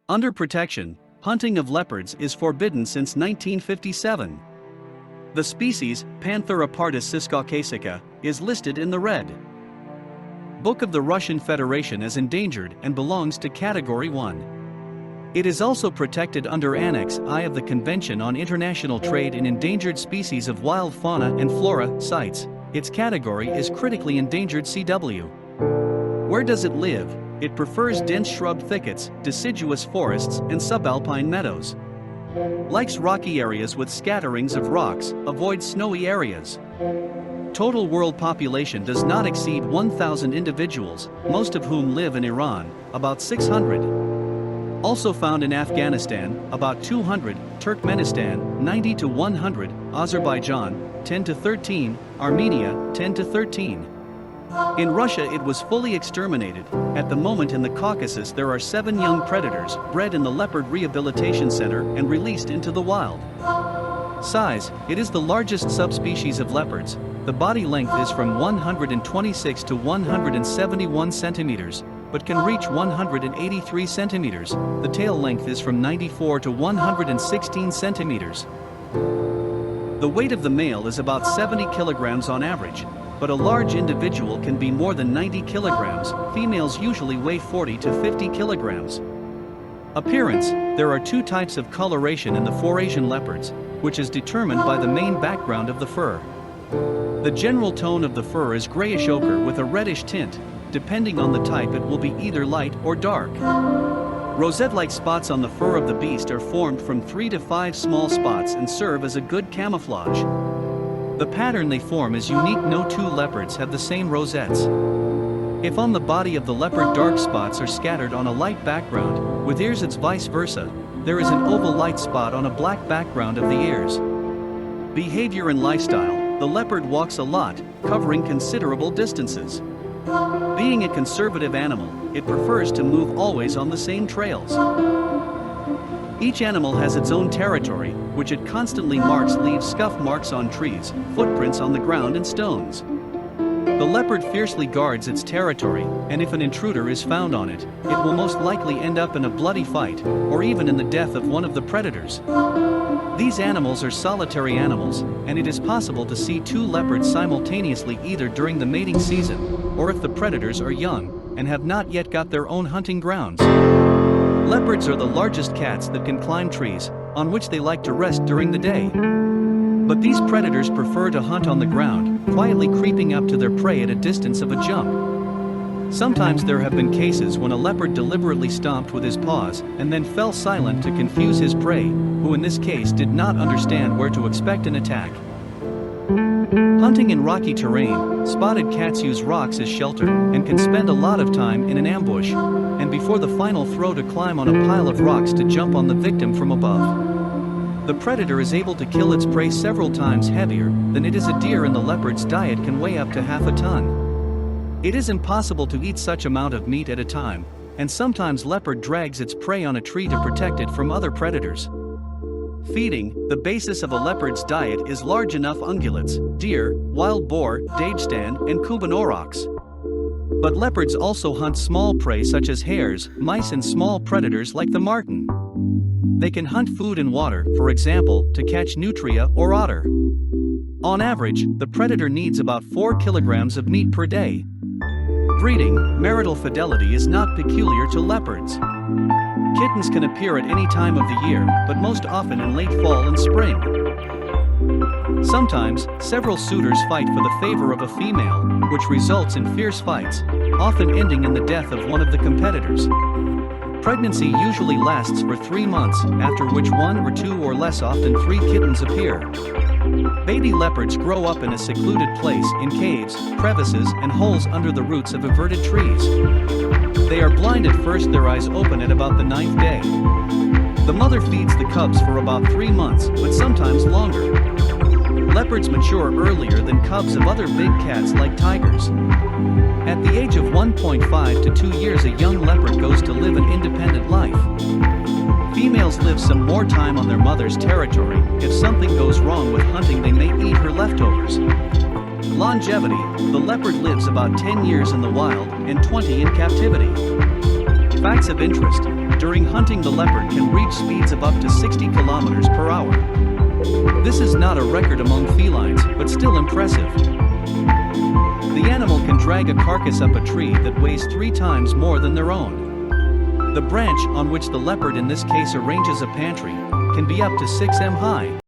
Under protection, hunting of leopards is forbidden since 1957. The species, Pantheropardus ciscaucasica, is listed in the Red Book of the Russian Federation as endangered and belongs to Category 1. It is also protected under Annex I of the Convention on International Trade in Endangered Species of Wild Fauna and Flora, CITES. Its category is Critically Endangered CW. Where does it live? It prefers dense shrub thickets, deciduous forests, and subalpine meadows. Likes rocky areas with scatterings of rocks, avoids snowy areas. Total world population does not exceed 1,000 individuals, most of whom live in Iran, about 600. Also found in Afghanistan, about 200, Turkmenistan, 90 to 100, Azerbaijan, 10 to 13, Armenia, 10 to 13. In Russia it was fully exterminated. At the moment in the Caucasus there are 7 young predators, bred in the Leopard Rehabilitation Center and released into the wild. Size, it is the largest subspecies of leopards. The body length is from 126 to 171 centimeters, but can reach 183 centimeters. The tail length is from 94 to 116 centimeters. The weight of the male is about 70 kilograms on average, but a large individual can be more than 90 kilograms. Females usually weigh 40 to 50 kilograms. Appearance, there are 2 types of coloration in the Eurasian leopards, which is determined by the main background of the fur. The general tone of the fur is grayish ochre with a reddish tint. Depending on the type it will be either light or dark. Rosette-like spots on the fur of the beast are formed from 3 to 5 small spots and serve as a good camouflage. The pattern they form is unique. No 2 leopards have the same rosettes. If on the body of the leopard dark spots are scattered on a light background, with ears it's vice versa, there is an oval light spot on a black background of the ears. Behavior and lifestyle, the leopard walks a lot, covering considerable distances. Being a conservative animal, it prefers to move always on the same trails. Each animal has its own territory, which it constantly marks, leaves scuff marks on trees, footprints on the ground and stones. The leopard fiercely guards its territory, and if an intruder is found on it, it will most likely end up in a bloody fight, or even in the death of one of the predators. These animals are solitary animals, and it is possible to see 2 leopards simultaneously either during the mating season, or if the predators are young, and have not yet got their own hunting grounds. Leopards are the largest cats that can climb trees, on which they like to rest during the day. But these predators prefer to hunt on the ground, quietly creeping up to their prey at a distance of a jump. Sometimes there have been cases when a leopard deliberately stomped with his paws and then fell silent to confuse his prey, who in this case did not understand where to expect an attack. Hunting in rocky terrain, spotted cats use rocks as shelter and can spend a lot of time in an ambush, and before the final throw to climb on a pile of rocks to jump on the victim from above. The predator is able to kill its prey several times heavier than it is a deer, and the leopard's diet can weigh up to half a ton. It is impossible to eat such amount of meat at a time, and sometimes leopard drags its prey on a tree to protect it from other predators. Feeding, the basis of a leopard's diet is large enough ungulates, deer, wild boar, dagestan, and kubanoroks. But leopards also hunt small prey such as hares, mice, and small predators like the marten. They can hunt food and water, for example, to catch nutria or otter. On average, the predator needs about 4 kilograms of meat per day. Breeding, marital fidelity is not peculiar to leopards. Kittens can appear at any time of the year, but most often in late fall and spring. Sometimes, several suitors fight for the favor of a female, which results in fierce fights, often ending in the death of one of the competitors. Pregnancy usually lasts for 3 months, after which 1 or 2 or less, often 3 kittens appear. Baby leopards grow up in a secluded place in caves, crevices, and holes under the roots of everted trees. They are blind at first, their eyes open at about the 9th day. The mother feeds the cubs for about 3 months, but sometimes longer. Leopards mature earlier than cubs of other big cats like tigers. At the age of 1.5 to 2 years, a young leopard goes to live an independent life. Females live some more time on their mother's territory. If something goes wrong with hunting, they may eat her leftovers. Longevity, the leopard lives about 10 years in the wild and 20 in captivity. Facts of interest: during hunting, the leopard can reach speeds of up to 60 kilometers per hour. This is not a record among felines, but still impressive. The animal can drag a carcass up a tree that weighs 3 times more than their own. The branch on which the leopard in this case arranges a pantry can be up to 6 m high.